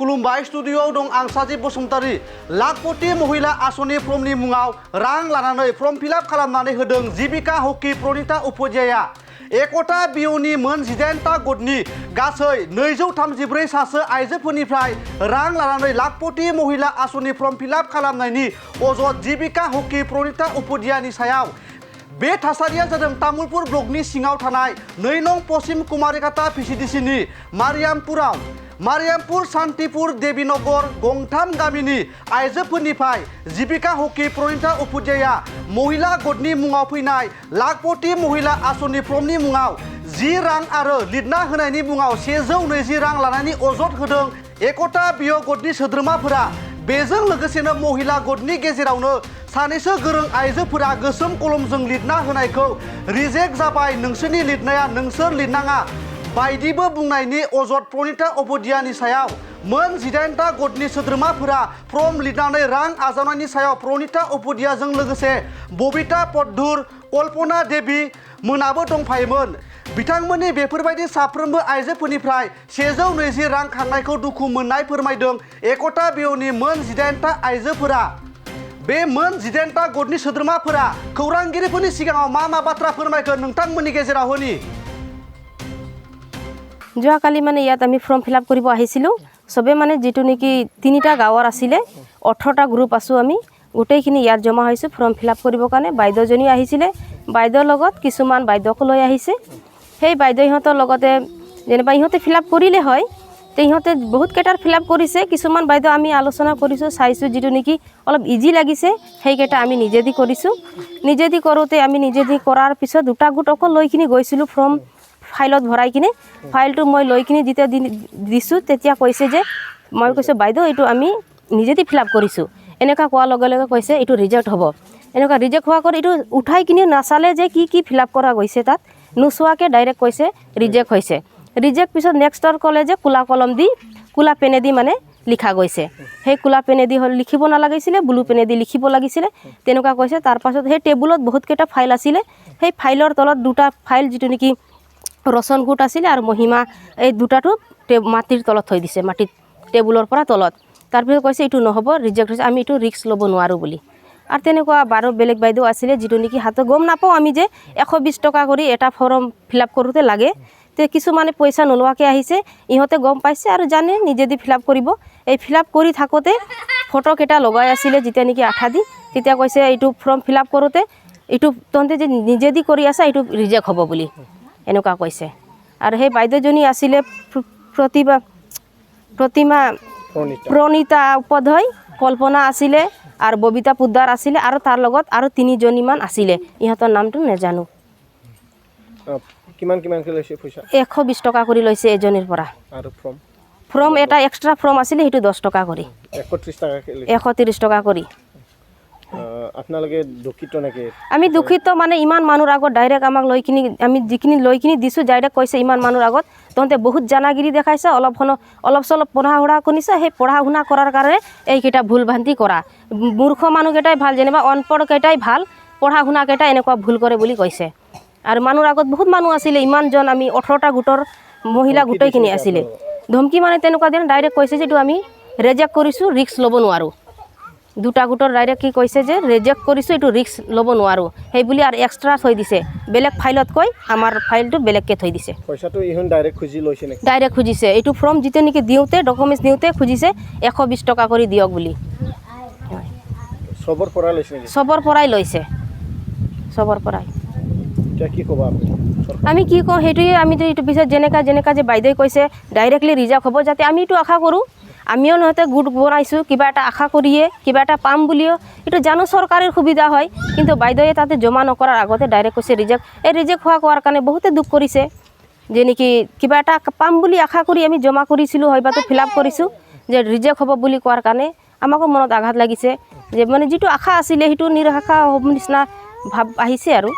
खुलुमबाय स्टुडिय'आव दं आं साजिब बसुमतारी लाखपति महिला आसनि फर्मनि मुङाव रां लानानै फर्म फिलआप खालामनानै होदों जीबिका हकि प्रणिता उपाध्याया एकता बिअनि मोन 18टा गटनि गासै 234 सासो आइजोफोरनिफ्राय रां लानानै लाखपति महिला आसनि फर्म फिलआप खालामनायनि अजद जीबिका हकि प्रणिता उपाध्यायनि सायाव बे थासारिया जादों तामुलपुर ब्लकनि सिङाव थानाय 2 नं पश्चिम कुमारिघाटा भिसिडिसिनि मारियामपुर शान्तिपुर देवीनगर गंथाम गामिनि आइजोफोरनिफ्राय जीबिका हकि प्रणिता उपाध्याया महिला गटनि मुङाव फैनाय लाखपति महिला आसनि फर्मनि मुङाव 10 रां आरो लिरना होनायनि मुङाव 120 रां लानायनि अजद होदों एकता बिअ गटनि सोद्रोमाफोरा। बेजों लोगोसेनो महिला गटनि गेजेरावनो सानैसो गोरों आइजोफोरा गोसोम कलमजों लिरना होनायखौ रिजेक्ट जाबाय, नोंसोरनि लिरनाया नोंसोर लिरनाङा बायदिबो बुंनायनि अजद प्रणिता उपाध्यायनि सायाव मोन 18टा गटनि सोद्रोमाफोरा फर्म लिरनानै रां आजावनायनि सायाव प्रणिता उपाध्यायजों लोगोसे बबिता पद्दुर, कल्पना देवी मोनाबो दंफायोमोन। बिथांमोननि बेफोरबायदि साफ्रोमबो आइजोफोरनिफ्राय 120 रां खांनायखौ दुखु मोननाय फोरमायदों एकता बिअनि मोन 18टा आइजोफोरा। बे मोन 18टा गटनि सोद्रोमाफोरा खौरांगिरिफोरनि सिगाङाव मा बाथ्रा फोरमायगोन नोंथांमोननि गेजेराव होनि। যোৱাকালি মানে ইয়াত আমি ফৰ্ম ফিল আপ কৰিব আহিছিলোঁ সবে মানে যেটো নেকি 3টা গাঁৱৰ আছিলে 18টা গ্ৰুপ আছো আমি গোটেইখিনি ইয়াত জমা হৈছো ফৰ্ম ফিল আপ কৰিবৰ কাৰণে। বাইদেউজনী আহিছিলে, বাইদেউৰ লগত কিছুমান বাইদেউক লৈ আহিছে। সেই বাইদেউ ইহঁতৰ লগতে যেনিবা ইহঁতে ফিল আপ কৰিলে হয়, তে ইহঁতে বহুত কেইটাৰ ফিল আপ কৰিছে। কিছুমান বাইদেউ আমি আলোচনা কৰিছোঁ, চাইছোঁ যেটো নেকি অলপ ইজি লাগিছে সেইকেইটা আমি নিজে দি কৰিছোঁ। নিজে দি কৰোঁতে আমি নিজে দি কৰাৰ পিছত 2টা গোট অকল লৈ কিনি গৈছিলোঁ ফৰ্ম ফাইলত ভৰাই কিনে। ফাইলটো মই লৈ কিনি যেতিয়া দিছোঁ তেতিয়া কৈছে যে মই কৈছোঁ বাইদেউ এইটো আমি নিজে দি ফিল আপ কৰিছোঁ। এনেকুৱা কোৱাৰ লগে লগে কৈছে এইটো ৰিজেক্ট হ'ব। এনেকুৱা ৰিজেক্ট হোৱা কৰি এইটো উঠাই কিনি নাচালে যে কি ফিল আপ কৰা গৈছে তাত নোচোৱাকৈ ডাইৰেক্ট কৈছে ৰিজেক্ট হৈছে। ৰিজেক্ট পিছত নেক্সটৰ ক'লে যে কোলা কলম দি কোলা পেনেদি মানে লিখা গৈছে। সেই কোলা পেনেদি লিখিব নালাগিছিলে, ব্লু পেনেদি লিখিব লাগিছিলে তেনেকুৱা কৈছে। তাৰপাছত সেই টেবুলত বহুতকেইটা ফাইল আছিলে, সেই ফাইলৰ তলত 2টা ফাইল যেটো নেকি ৰচন গোট আছিলে আৰু মহিমা এই 2টাটো মাটিৰ তলত থৈ দিছে, মাটিত টেবুলৰ পৰা তলত। তাৰপিছত কৈছে এইটো নহ'ব, ৰিজেক্ট হৈছে, আমি এইটো ৰিস্ক ল'ব নোৱাৰোঁ বুলি। আৰু তেনেকুৱা 12 বেলেগ বাইদেউ আছিলে যেটো নেকি হাতে গম নাপাওঁ আমি যে 120 টকা কৰি এটা ফৰ্ম ফিল আপ কৰোঁতে লাগে। তে কিছুমানে পইচা নোলোৱাকৈ আহিছে, ইহঁতে গম পাইছে আৰু জানে নিজে দি ফিল আপ কৰিব। এই ফিল আপ কৰি থাকোঁতে ফটোকেইটা লগাই আছিলে যেতিয়া নেকি আঠা দি, তেতিয়া কৈছে এইটো ফৰ্ম ফিল আপ কৰোঁতে এইটো তহঁতে যে নিজে দি কৰি আছা এইটো ৰিজেক্ট হ'ব বুলি এনেকুৱা কৈছে। আৰু সেই বাইদেউজনী আছিলে প্ৰণিতা উপাধ্যায়, কল্পনা আছিলে আৰু ববিতা পোদ্দাৰ আছিলে আৰু তাৰ লগত আৰু 3জনীমান আছিলে, ইহঁতৰ নামটো নাজানো। কিমান লৈছে পইচা? 120 টকা কৰি লৈছে এজনীৰ পৰা। আৰু ফৰ্ম এটা এক্সট্ৰা ফৰ্ম আছিলে সেইটো 10 টকা কৰি, 130 টকা কৰি। আপোনালোকে দুখিত নেকি? আমি দুখিত মানে ইমান মানুহৰ আগত ডাইৰেক্ট আমাক লৈ কিনি আমি যিখিনি লৈ কিনি দিছোঁ ডাইৰেক্ট কৈছে ইমান মানুহৰ আগত তহঁতে বহুত জানাগিৰি দেখাইছে, অলপ চলপ পঢ়া শুনা কৰিছে, সেই পঢ়া শুনা কৰাৰ কাৰণে এইকেইটা ভুল ভ্ৰান্তি কৰা। মূৰ্খ মানুহকেইটাই ভাল, যেনিবা অনপঢ়কেইটাই ভাল, পঢ়া শুনাকেইটা এনেকুৱা ভুল কৰে বুলি কৈছে। আৰু মানুহৰ আগত বহুত মানুহ আছিলে, ইমানজন আমি 18টা গোটৰ মহিলা গোটেইখিনি আছিলে। ধমকি মানে তেনেকুৱা দিন ডাইৰেক্ট কৈছে যে এইটো আমি ৰিজেক্ট কৰিছোঁ, ৰিস্ক ল'ব নোৱাৰোঁ। 2টা গোটৰ ডাইৰেক্ট কি কৈছে যে ৰিজেক্ট কৰিছোঁ, এইটো ৰিস্ক ল'ব নোৱাৰোঁ সেই বুলি আৰু এক্সট্ৰা থৈ দিছে। বেলেগ ফাইলতকৈ আমাৰ ফাইলটো বেলেগকৈ থৈ দিছে। পইচাটো ইহঁত ডাইৰেক্ট খুজি লৈছে নেকি? ডাইৰেক্ট খুজিছে। এইটো ফৰ্ম যেতিয়া নেকি দিওঁতে ডকুমেণ্টছ দিওঁতে খুজিছে 120 টকা কৰি দিয়ক বুলি। চবৰ পৰাই লৈছে নেকি? চবৰ পৰাই লৈছে, চবৰ পৰাই। কি ক'বা আমি কি কওঁ সেইটোৱে, আমিতো এইটো পিছত যেনেকা যে বাইদেউ কৈছে ডাইৰেক্টলি ৰিজেক্ট হ'ব, যাতে আমি এইটো আশা কৰোঁ। আমিও নহতে গোট বনাইছোঁ কিবা এটা আশা কৰিয়ে, কিবা এটা পাম বুলিও। এইটো জানো চৰকাৰৰ সুবিধা হয়, কিন্তু বাইদেৱে তাতে জমা নকৰাৰ আগতে ডাইৰেক্ট কৈছে ৰিজেক্ট। এই ৰিজেক্ট হোৱাৰ কাৰণে বহুতে দুখ কৰিছে যে নেকি কিবা এটা পাম বুলি আশা কৰি আমি জমা কৰিছিলোঁ, হয়তো ফিল আপ কৰিছোঁ, যে ৰিজেক্ট হ'ব বুলি কোৱাৰ কাৰণে আমাকো মনত আঘাত লাগিছে। যে মানে যিটো আশা আছিলে সেইটো নিৰাশা হ'ব নিচিনা ভাৱ আহিছে আৰু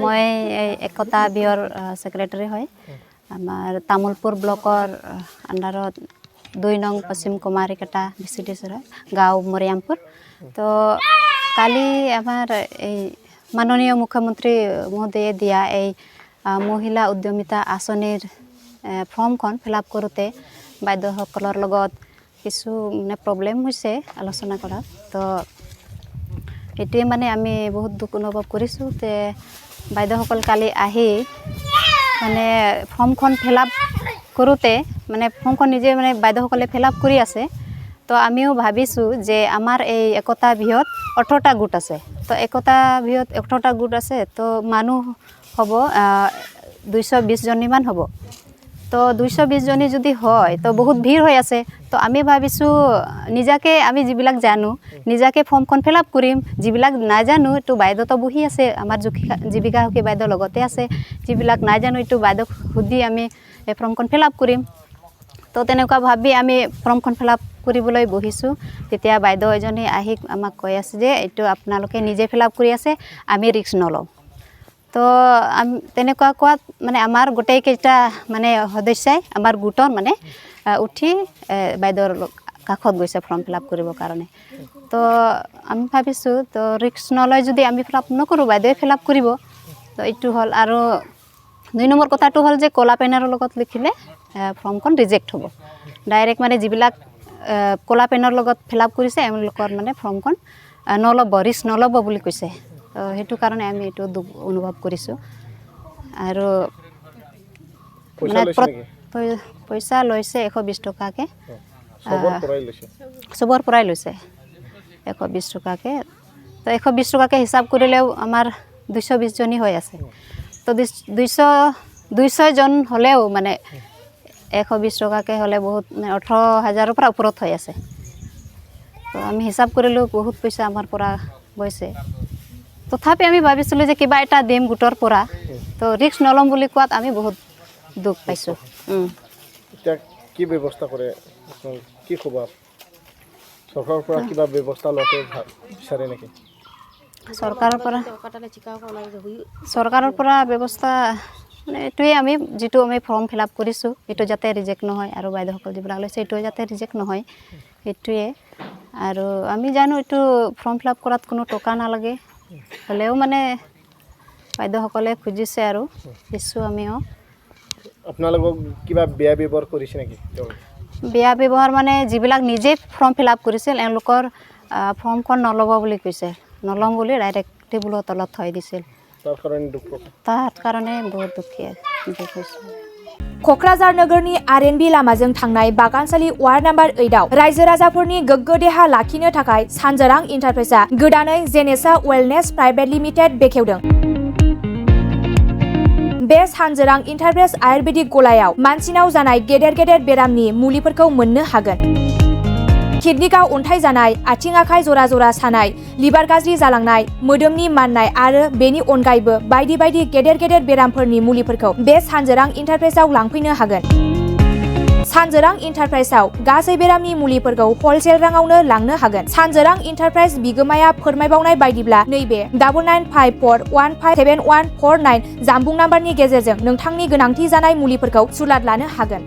মই একতা বিঅৰ সেক্ৰেটাৰী হয়। আমাৰ তামুলপুৰ ব্লকৰ আণ্ডাৰত 2 নং পশ্চিম কুমাৰিঘাটা ভিচিডিচিৰ গাঁও মৰিয়ামপুৰ। তো কালি আমাৰ এই মাননীয় মুখ্যমন্ত্ৰী মহোদয়ে দিয়া এই মহিলা উদ্যমিতা আঁচনিৰ ফৰ্মখন ফিল আপ কৰোঁতে বাইদেউসকলৰ লগত কিছু মানে প্ৰব্লেম হৈছে আলোচনা কৰাত তো এইটোৱে মানে আমি বহুত দুখ অনুভৱ কৰিছোঁ যে বাইদেউসকল কালি আহি মানে ফৰ্মখন ফিল আপ কৰোঁতে মানে ফৰ্মখন নিজে মানে বাইদেউসকলে ফিল আপ কৰি আছে তো আমিও ভাবিছোঁ যে আমাৰ এই একতা বৃহৎ 18টা গোট আছে তো একতা বৃহৎ 18টা গোট আছে তো মানুহ হ'ব 220 জনীমান হ'ব তো 220 জনী যদি হয় তো বহুত ভিৰ হৈ আছে তো আমি ভাবিছোঁ নিজাকে আমি যিবিলাক জানো নিজাকে ফৰ্মখন ফিল আপ কৰিম যিবিলাক নাজানো এইটো বাইদেউতো বহি আছে আমাৰ জীৱিকা সখী বাইদেউ লগতে আছে যিবিলাক নাজানো এইটো বাইদেউক সুধি আমি এই ফৰ্মখন ফিল আপ কৰিম তো তেনেকুৱা ভাবি আমি ফৰ্মখন ফিল আপ কৰিবলৈ বহিছোঁ তেতিয়া বাইদেউ এজনী আহি আমাক কৈ আছে যে এইটো আপোনালোকে নিজে ফিল আপ কৰি আছে আমি ৰিস্ক নলওঁ তো তেনেকুৱা কোৱাত মানে আমাৰ গোটেইকেইটা মানে সদস্যাই আমাৰ গোটৰ মানে উঠি বাইদেউৰ কাষত গৈছে ফৰ্ম ফিল আপ কৰিবৰ কাৰণে তো আমি ভাবিছোঁ তো ৰিস্ক নলয় যদি আমি ফিল আপ নকৰোঁ বাইদেৱে ফিল আপ কৰিব তো এইটো হ'ল আৰু 2 নম্বৰ কথাটো হ'ল যে ক'লা পেনৰ লগত লিখিলে ফৰ্মখন ৰিজেক্ট হ'ব ডাইৰেক্ট মানে যিবিলাক ক'লা পেনৰ লগত ফিল আপ কৰিছে এওঁলোকৰ মানে ফৰ্মখন নল'ব ৰিস্ক নল'ব বুলি কৈছে তো সেইটো কাৰণে আমি এইটো দুখ অনুভৱ কৰিছোঁ আৰু পইচা লৈছে 120 টকাকৈ চবৰ পৰাই লৈছে 120 টকাকৈ তো 120 টকাকৈ হিচাপ কৰিলেও আমাৰ 220 জনী হৈ আছে তো 200 জন হ'লেও মানে 120 টকাকৈ হ'লে বহুত 18,000ৰ পৰা ওপৰত হৈ আছে তো আমি হিচাপ কৰিলেও বহুত পইচা আমাৰ পৰা গৈছে তথাপি আমি ভাবিছিলোঁ যে কিবা এটা দিম গোটৰ পৰা তো ৰিস্ক নল'ম বুলি কোৱাত আমি বহুত দুখ পাইছোঁ এতিয়া কি ব্যৱস্থা কৰে কি ক'ব চৰকাৰৰ পৰা কিবা ব্যৱস্থা লোৱাটো বিচাৰে নেকি চৰকাৰৰ পৰা ব্যৱস্থা মানে এইটোৱে আমি যিটো আমি ফৰ্ম ফিল আপ কৰিছোঁ এইটো যাতে ৰিজেক্ট নহয় আৰু বাইদেউসকল যিবিলাক লৈছে এইটো যাতে ৰিজেক্ট নহয় সেইটোৱে আৰু আমি জানো এইটো ফৰ্ম ফিল আপ কৰাত কোনো টকা নালাগে হ'লেও মানে বাইদেউসকলে খুজিছে আৰু দিছোঁ আমিও আপোনালোকক কিবা বেয়া ব্যৱহাৰ কৰিছে নেকি বেয়া ব্যৱহাৰ মানে যিবিলাক নিজে ফৰ্ম ফিল আপ কৰিছিল এওঁলোকৰ ফৰ্মখন নল'ব বুলি কৈছে নল'ম বুলি ডাইৰেক্ট টেবুলৰ তলত থৈ দিছিল তাৰ কাৰণে বহুত দুখ হৈছোঁ क'क्राझार नोगोरनि आर.एन.बी लामाजों थांनाय बागानसालि वार्ड नम्बर 8आव रायजो राजाफोरनि गोग्गो देहा लाखिनो थाखाय सानजोरां इन्टारप्राइजआ गोदानै जेनेसा वेलनेस प्राइभेट लिमिटेड बेखेवदों। बे सानजोरां इन्टारप्राइज आयुर्वेदिक गलायाव मानसिनाव जानाय गेदेर गेदेर बेरामनि मुलिफोरखौ मोननो हागोन। किडनिकाव अन्थाइ जानाय, आथिं आखाइ जरा जरा सानाय, लिभार गाज्रि जालांनाय, मोदोमनि माननाय आरो बेनि अनगायैबो बायदि बायदि गेदेर गेदेर बेरामफोरनि मुलिफोरखौ बे सानजोरां इन्टारप्राइजआव लांफैनो हागोन। सानजोरां इन्टारप्राइजआव गासै बेरामनि मुलिफोरखौ हलसेल राङावनो लांनो हागोन। सानजोरां इन्टारप्राइज बिगोमाया फोरमायबावनाय बायदिब्ला नैबे 9954157149 जानबुं नाम्बारनि गेजेरजों नोंथांनि गोनांथि जानाय मुलिफोरखौ सुलाद लानो हागोन।